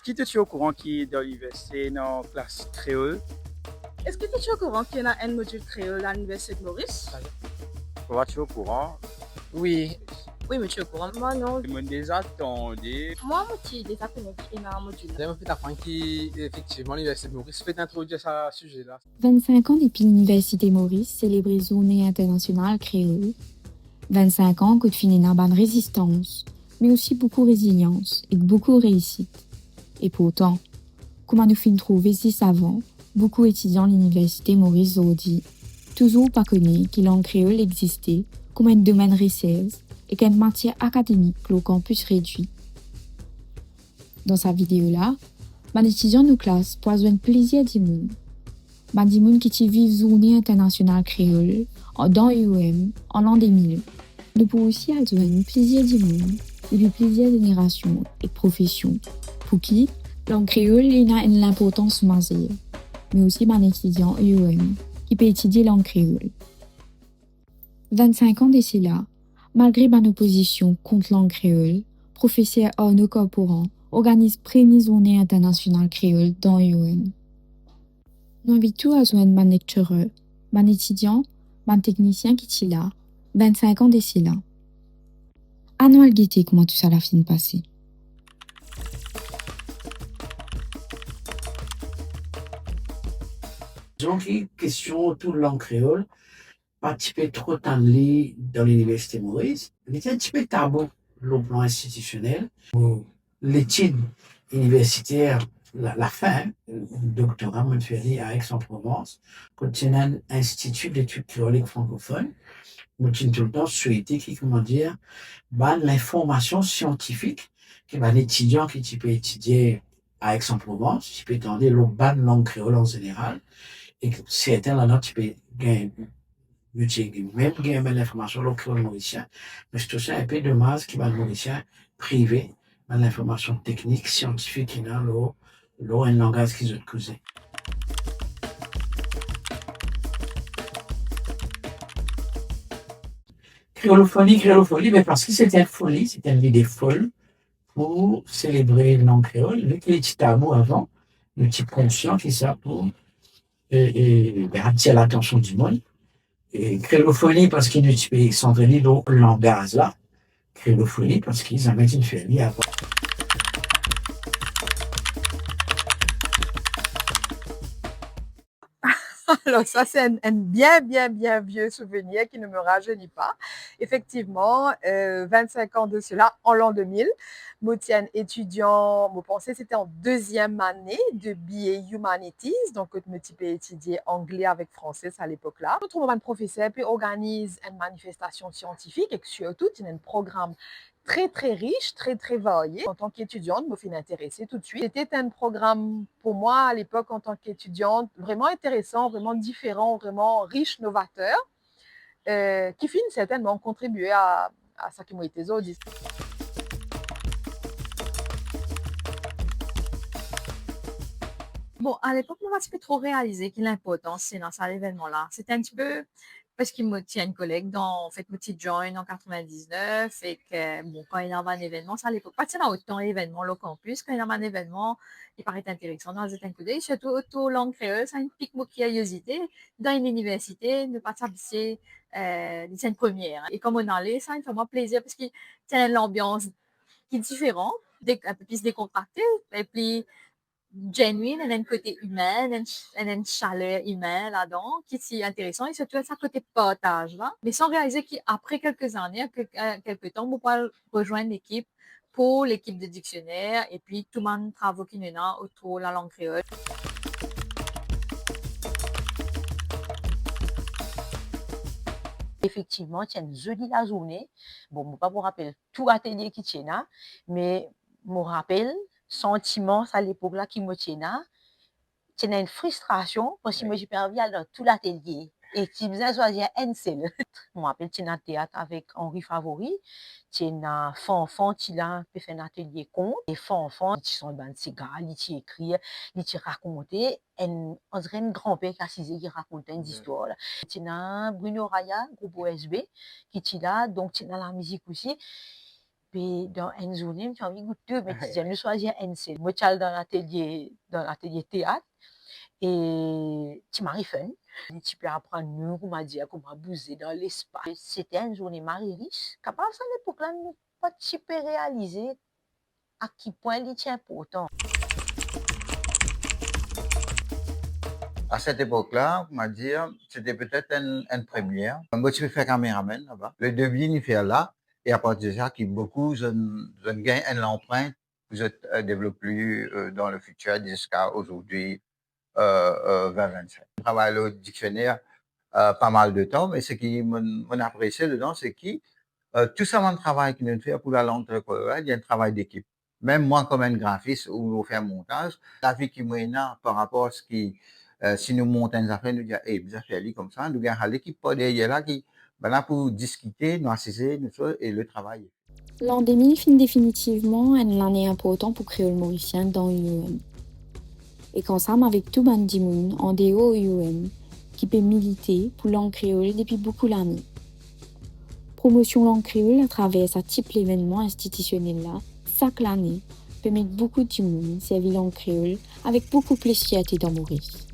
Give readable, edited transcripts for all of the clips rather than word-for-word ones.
Est-ce que tu es au courant qu'il y a dans l'université dans classe créole? Est-ce que tu es au courant qu'il y a un module créole à l'Université de Maurice? Comment tu es au courant? Oui, Oui, mais tu es au courant. Moi, non. Je me déjà entendu. Moi, je déjà connu un module. j'ai un peu d'apprendre qu'effectivement l'Université de Maurice fait introduire ce sujet-là. 25 ans depuis l'Université Maurice célébrer Journée internationale créole. 25 ans que tu finis dans résistance, mais aussi beaucoup résilience et beaucoup réussite. Et pourtant, comment nous finissons trouver si savants, beaucoup étudiants à l'Université Maurice aujourd'hui, toujours pas connus que langue créole existait comme un domaine recherche et qu'une matière académique que le campus réduit. Dans sa vidéo-là, mon étudiant de classe poisonne plaisir du monde. Ben, des gens qui vivent Journée internationale créole dans UM en l'an 2000. Nous pouvons aussi adjoindre plaisir du monde et le plaisir de génération et de profession. Pour qui, langue créole a une importance majeure. Mais aussi ben étudiant UM qui peut étudier langue créole. 25 ans d'ici là, malgré mon opposition contre langue créole, professeur Arnaud Corporan organise première Journée internationale créole dans UM. Nous invitons à joindre mon lectureur, mon étudiant, mon technicien qui est là, 25 ans d'ici là. Allons guetter comment tout ça la fin passé. Donc, question autour de langue créole, pas un petit peu trop tendue dans l'Université Maurice, mais c'est un petit peu tabou au plan institutionnel. L'étude universitaire, la fin, le doctorat Montferry à Aix-en-Provence, contient un institut d'études créoliques francophones, où tout le temps souhaité qui, comment dire, l'information scientifique que l'étudiant qui peut étudier à Aix-en-Provence, qui peut étendre le langue créole en général, et que certains là, tu peux gagner, même gagner l'information sur le créole mauricien, mais c'est aussi un peu de masse qui va le mauricien privé, l'information technique, scientifique, qui a un langage qu'ils ont causé. Créolophonie, mais parce que c'était une folie, c'était une idée folle pour célébrer le langue créole, vu qu'il était tabou avant, le type conscient qui ça pour attirer l'attention du monde. Et créolophonie parce qu'ils sont venus dans le langage là. Créolophonie parce qu'ils avaient une famille avant. Alors ça, c'est un bien vieux souvenir qui ne me rajeunit pas. Effectivement, 25 ans de cela, en l'an 2000, moi tiens étudiant, moi pensais c'était en deuxième année de BA Humanities, donc je me type étudier anglais avec français à l'époque-là. Je trouve un professeur puis organise une manifestation scientifique et surtout il y a un programme très riche, très varié. En tant qu'étudiante, me fait intéresser tout de suite. C'était un programme pour moi à l'époque en tant qu'étudiante vraiment intéressant, vraiment différent, vraiment riche, novateur, qui finit certainement contribué à ce qui m'a été dit. Bon, à l'époque, on m'a un petit peu trop réalisé que l'importance, c'est dans cet événement-là. C'était un petit peu parce qu'il me tient une collègue dans, en fait, petite join en 99 et que, bon, quand il y avait un événement, ça à l'époque, pas tiens autant l'événement, le campus, quand il y avait un événement, il paraît intéressant dans un coup d'œil, surtout auto langue créole, ça a une pique mon curiosité dans une université, ne pas s'habiller, c'est une première. Et comme on allait, ça me fait moi plaisir parce que c'est l'ambiance qui est différente, un peu plus décontractée, et puis, genuine, elle a un côté humain, elle a une chaleur humaine là-dedans qui est intéressant et surtout ça côté partage là. Mais sans réaliser qu'après quelques années, quelques temps, on va rejoindre l'équipe pour l'équipe de dictionnaire et puis tout le monde travaille qui nous autour de la langue créole. Effectivement, tiens, jeudi la journée, bon, je ne pas vous rappeler tout atelier qui tient là, mais je me rappelle sentiment à l'époque là qui me tient là, c'est une frustration parce que moi j'ai pas envie d'aller dans tout l'atelier et qui me choisir un seul. Je me rappelle c'est un théâtre avec Henri Favori, c'est un enfant qui a fait un atelier conte et enfant qui sont dans ces gars, qui écrit, qui raconter on dirait un grand-père qui racontait une histoire. C'est un Bruno Raya, groupe OSB, qui est là, donc c'est dans la musique aussi. Puis dans une journée, j'ai envie de goûter, mais je choisis un seul. Moi, je suis dans l'atelier théâtre et tu m'as fun. Tu peux apprendre mieux comment dire, comment bouger dans l'espace. C'était une journée marie riche. Capable à l'époque-là, nous pas tu peux réaliser à quel point il est important. À cette époque-là, on va dire, c'était peut-être une première. Moi, je fais caméraman là-bas. Le début, il fait là. Et à partir de ça, qui beaucoup, je gagne une empreinte que je développe plus dans le futur jusqu'à aujourd'hui, 2025. Je travaille au dictionnaire pas mal de temps, mais ce qui m'en apprécié dedans, c'est que tout ça, mon travail que nous fait pour la langue il y a un travail d'équipe. Même moi, comme un graphiste ou on fait un montage, la vie qui m'a par rapport à ce qui si nous montons une affaires, nous disons, eh, bien fait comme ça, nous avons l'équipe derrière là qui, ben là, pour discuter, nous assister, nous choses, et le travail. L'an 2000 finit définitivement une année importante pour créole mauricien dans l'UEM. Et qu'ensemble avec tout bandi moun en déo UEM, qui peut militer pour langue créole depuis beaucoup d'années. Promotion langue créole à travers sa type l'événement institutionnel là, chaque année, permet beaucoup de monde servir langue créole avec beaucoup plus de fierté dans Maurice.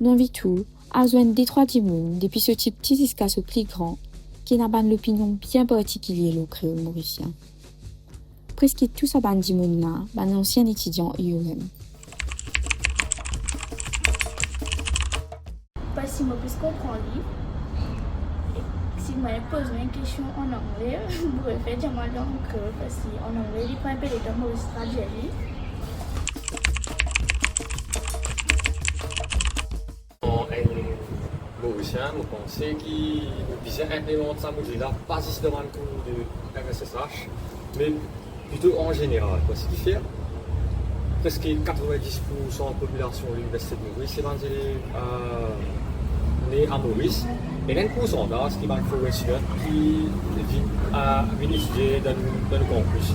Nous invitons à joindre des trois monde depuis ce type petit jusqu'à ce plus grand, qui n'a pas l'opinion bien particulière au créole mauricien. Presque tout ça bandi monde là, un ancien étudiant UEM. Parce que si je peux comprendre, si je me pose une question en anglais, je pourrais faire diamant en créole parce qu'en anglais, il faut un peu de temps pour se traduire. Mauricien, je pensais qu'il visait implémenter ça module-là, pas juste dans le cours de MSSH, mais plutôt en général. Ce qui fait presque 90% de la population de l'Université de Maurice, c'est des élèves nés à Maurice. Et il y a un pourcentage qui va être étudiant qui vient étudier dans le campus.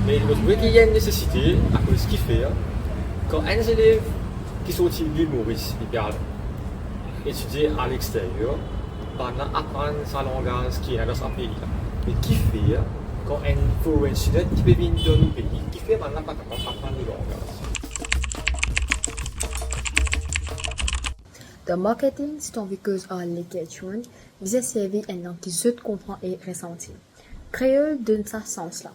Mais je trouve qu'il y a une nécessité, à cause de ce qu'il fait, quand un élève qui sont sortis de l'île Maurice, il parle étudier à l'extérieur, pendant apprendre sa langage qui est dans son pays. Mais qui fait quand un foreign student qui peut venir dans nos pays, qui fait maintenant pas capable d'apprendre le langage. Dans le marketing, c'est en cause à l'écriture, vise à servir un langue qui se comprend et ressenti. Créole donne ce sens-là.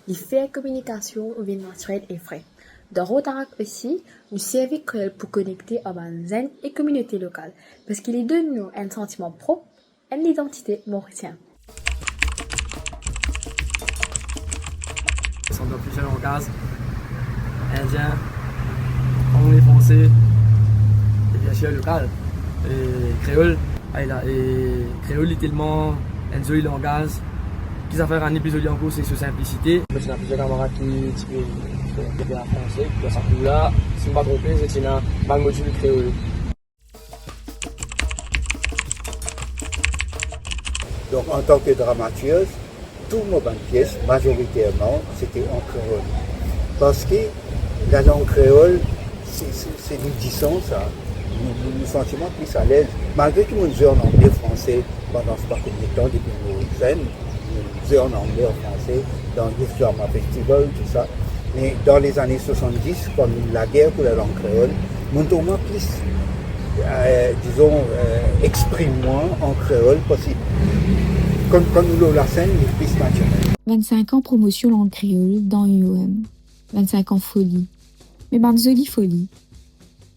Il fait communication vient naturelle et frais. Dans Rotarac aussi, nous servons créole pour connecter à zen et communauté locale, parce qu'il donne nous un sentiment propre et une identité mauricienne. Nous sommes dans plusieurs langages, indien, anglais, français, et bien sûr local, et créole. Et créole est tellement un joli langage qui va faire un épisode en cours, c'est sur simplicité. Il y a plusieurs camarades qui bien français, dans ce coup-là, si je ne me trompe pas, c'est un module créole. Donc en tant que dramaturge, toutes nos bonnes pièces, majoritairement, c'était en créole. Parce que la langue créole, c'est nous disons ça, nous nous sentons plus à l'aise. Malgré que nous jouons en anglais français pendant ce parcours de temps, depuis nos scènes, nous jouons en anglais, en français, dans le Youth Drama Festival, tout ça. Mais dans les années 70, comme la guerre pour la langue créole, nous avons plus, exprime moins en créole possible. Quand nous avons la scène, il est plus naturel. 25 ans promotion langue créole dans UOM. 25 ans folie. Mais ban jolie folie.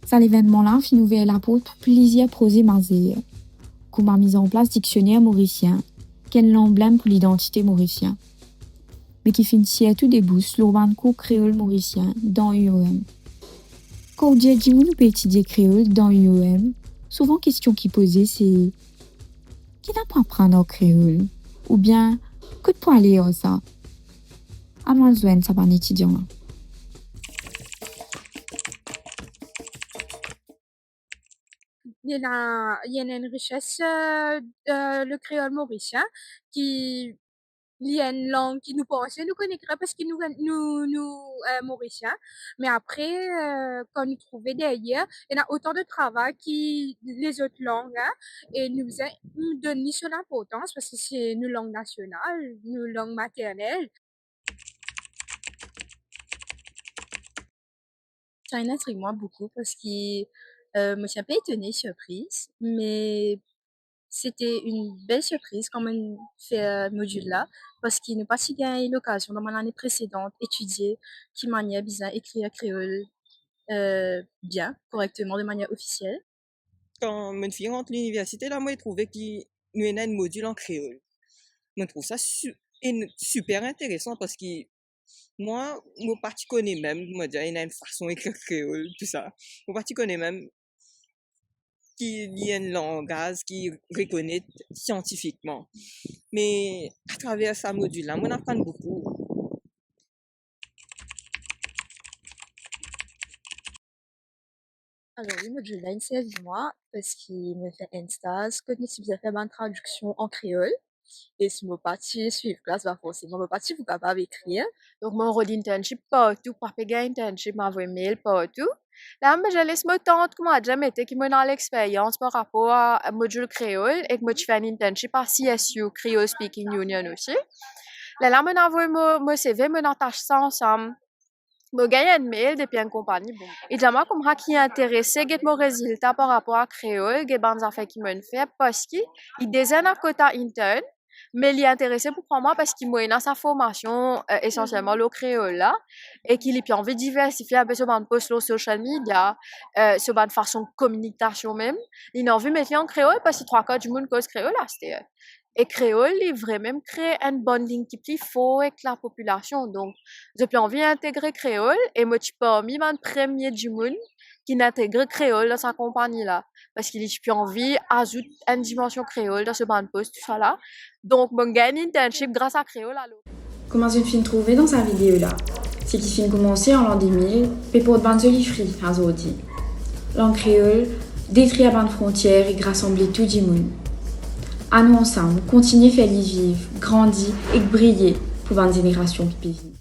Ça l'événement-là fit ouvrir la porte pour plaisir prosé marzéer. Qu'on a mis en place dictionnaire mauricien, quel l'emblème pour l'identité mauricien. Mais qui finit à tout début l'urban cours créole mauricien dans UOM. Quand on dit que nous peut étudier créole dans UOM, souvent question qui posée c'est qui n'a pas apprendre en créole ou bien que de pour aller à ça. À moins besoin ça pas un étudiant. Il y a une richesse le créole mauricien qui il y a une langue qui nous pensait nous connaîtrait parce que nous Mauriciens. Mais après, quand nous trouvons derrière, il y a autant de travail que les autres langues. Hein, et nous donnons son importance parce que c'est une langue nationale, une langue maternelle. Ça m'intrigue moi beaucoup parce que moi, je suis un peu étonnée, surprise, mais c'était une belle surprise quand on fait ce module-là parce qu'il n'a pas si bien eu l'occasion dans mon année précédente d'étudier qui manière bien écrire créole bien, correctement, de manière officielle. Quand je suis rentrée à l'université, là, moi, j'ai trouvé qu'il y a un module en créole. Je trouve ça super intéressant parce que moi, mon parti connaît même, moi, il y a une façon d'écrire créole, tout ça. Mon parti connaît même qu'il y a un langage qui reconnaît scientifiquement. Mais à travers ce module-là, on apprend beaucoup. Alors, le module-là, il sert moi parce qu'il me fait un stage cognitif, il fait une traduction en créole. Et si mon parti suivre classe, bah forcément, mon parti, vous capable d'écrire. Donc, mon rôle d'internship partout, pour payer internship, m'envoyer mail partout. Là, je laisse me tenter, comme j'ai jamais été, qui me dans l'expérience par rapport à module créole et que moi, je fais un internship à CSU, Creole Speaking Union aussi. Là, je m'envoie mon CV, je m'attache ça ensemble. Je gagne un mail depuis une compagnie. Bon. Et moi, comme qui est intéressé, j'ai mon résultat par rapport à créole, j'ai des affaires qui m'ont fait parce qu'il désigne un quota interne. Mais il est intéressé pour moi parce qu'il m'a dans sa formation essentiellement le créole là et qu'il a envie de diversifier un peu sur mon post sur social media, sur une façon de communication même. Il a envie de mettre en créole parce que 3/4 du monde cause créole là. Et créole, il vraiment créer un bonding qui est fort avec la population. Donc, j'ai envie d'intégrer créole et moi, je suis parmi les premiers du monde qui intègre créole dans sa compagnie là. Parce qu'il a envie d'ajouter une dimension créole dans ce band post, tout ça là. Donc, je gagne un internship grâce à créole. Comment je suis trouvée dans sa vidéo là? C'est qu'il fin commencé en l'an 2000, et pour de bandes free, à Zodi. Langue créole, détruire à bande frontières et rassembler tout le monde. À nous ensemble, continuer à faire vivre, grandir et briller pour une génération qui peut vivre.